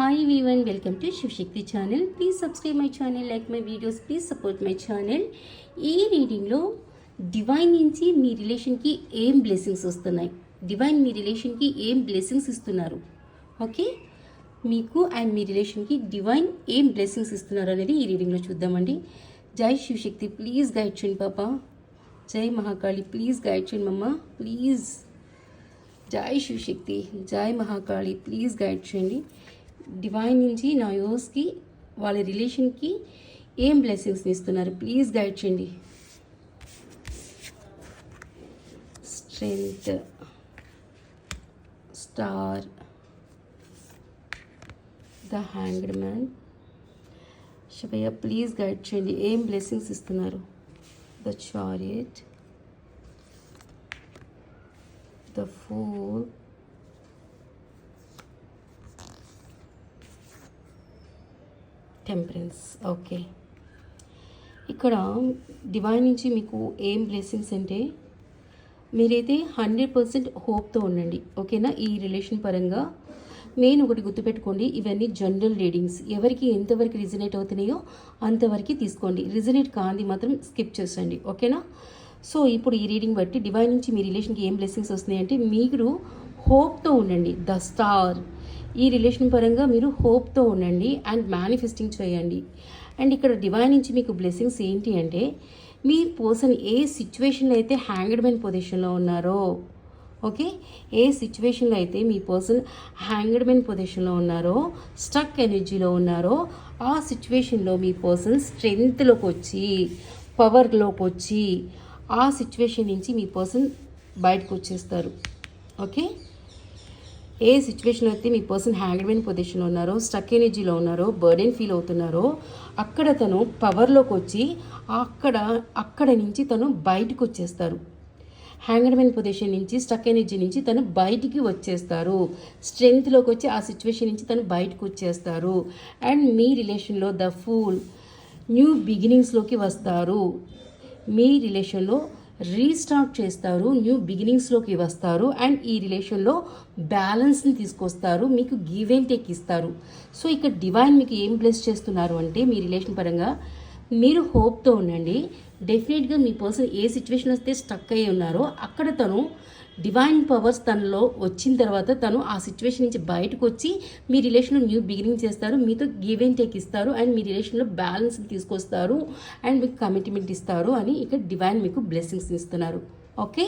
Hi everyone, welcome to Shivshakti channel. Please subscribe my channel, like my videos, please support my channel. ఈ రీడింగ్లో divine నుంచి మీ రిలేషన్కి ఏం blessings వస్తున్నాయి, divine మీ రిలేషన్కి ఏం blessings ఇస్తున్నారు, okay, మీకు and me రిలేషన్కి divine ఏం blessings ఇస్తున్నారు అనేది ఈ రీడింగ్లో చూద్దామండి. జై శివశక్తి, ప్లీజ్ గైడ్ చేయండి పాప. జై మహాకాళి, ప్లీజ్ గైడ్ చేయండి మమ్మ, ప్లీజ్. జై శివశక్తి, జై మహాకాళి, ప్లీజ్ గైడ్ చేయండి. డివైన్ నుంచి నా యోస్కి వాళ్ళ రిలేషన్కి ఏం బ్లెస్సింగ్స్ని ఇస్తున్నారు, ప్లీజ్ గైడ్ చేయండి. Strength, star, the hanged man. Shivayya please guide చేయండి, ఏం బ్లెస్సింగ్స్ ఇస్తున్నారు. The chariot, the fool, temperance. Okay, ఇక్కడ డివైన్ నుంచి మీకు ఏం బ్లెస్సింగ్స్ అంటే మీరైతే 100% హోప్తో ఉండండి, ఓకేనా. ఈ రిలేషన్ పరంగా మెయిన్ ఒకటి గుర్తుపెట్టుకోండి, ఇవన్నీ జనరల్ రీడింగ్స్, ఎవరికి ఎంతవరకు రిజనేట్ అవుతున్నాయో అంతవరకు తీసుకోండి, రిజనేట్ కాంది మాత్రం స్కిప్ చేసండి, ఓకేనా. సో ఇప్పుడు ఈ రీడింగ్ బట్టి డివైన్ నుంచి మీ రిలేషన్కి ఏం బ్లెస్సింగ్స్ వస్తున్నాయి అంటే మీరు హోప్తో ఉండండి. ద స్టార్, ఈ రిలేషన్ పరంగా మీరు హోప్తో ఉండండి అండ్ మేనిఫెస్టింగ్ చేయండి. అండ్ ఇక్కడ డివైన్ నుంచి మీకు బ్లెస్సింగ్స్ ఏంటి అంటే మీ పర్సన్ ఏ సిచ్యువేషన్లో అయితే హ్యాంగ్డ్ మ్యాన్ పొజిషన్లో ఉన్నారో, ఓకే, ఏ సిచ్యువేషన్లో అయితే మీ పర్సన్ హ్యాంగ్డ్ మ్యాన్ పొజిషన్లో ఉన్నారో, స్టక్ ఎనర్జీలో ఉన్నారో, ఆ సిచ్యువేషన్లో మీ పర్సన్ స్ట్రెంగ్త్లోకి వచ్చి, పవర్లోకి వచ్చి, ఆ సిచ్యువేషన్ నుంచి మీ పర్సన్ బయటకు వచ్చేస్తారు, ఓకే. ఏ సిచ్యువేషన్లో అయితే మీ పర్సన్ హ్యాంగ్డ్ మ్యాన్ పొజిషన్లో ఉన్నారో, స్టక్ ఎనర్జీలో ఉన్నారో, బర్డెన్ ఫీల్ అవుతున్నారో, అక్కడ తను పవర్లోకి వచ్చి అక్కడ నుంచి తను బయటకు వచ్చేస్తారు. హ్యాంగ్డ్ మ్యాన్ పొజిషన్ నుంచి, స్టక్ ఎనర్జీ నుంచి తను బయటికి వచ్చేస్తారు, స్ట్రెంగ్త్లోకి వచ్చి ఆ సిచ్యువేషన్ నుంచి తను బయటకు వచ్చేస్తారు. అండ్ మీ రిలేషన్లో ద ఫూల్, న్యూ బిగినింగ్స్లోకి వస్తారు, మీ రిలేషన్లో రీస్టార్ట్ చేస్తారు, న్యూ బిగినింగ్స్లోకి వస్తారు. అండ్ ఈ రిలేషన్లో బ్యాలెన్స్ని తీసుకొస్తారు, మీకు గివ్ అండ్ టేక్ ఇస్తారు. సో ఇక్కడ డివైన్ మీకు ఏం బ్లెస్ చేస్తున్నారు అంటే మీ రిలేషన్ పరంగా మీరు హోప్తో ఉండండి. డెఫినెట్గా మీ పర్సన్ ఏ సిచ్యువేషన్ వస్తే స్టక్ అయ్యి ఉన్నారో అక్కడ తను డివైన్ పవర్స్ తనలో వచ్చిన తర్వాత తను ఆ సిచ్యువేషన్ నుంచి బయటకు వచ్చి మీ రిలేషన్లో న్యూ బిగినింగ్ చేస్తారు, మీతో గివ్ అండ్ టేక్ ఇస్తారు అండ్ మీ రిలేషన్లో బ్యాలెన్స్ తీసుకొస్తారు అండ్ మీకు కమిట్మెంట్ ఇస్తారు అని ఇక్కడ డివైన్ మీకు బ్లెస్సింగ్స్ ఇస్తున్నారు, ఓకే.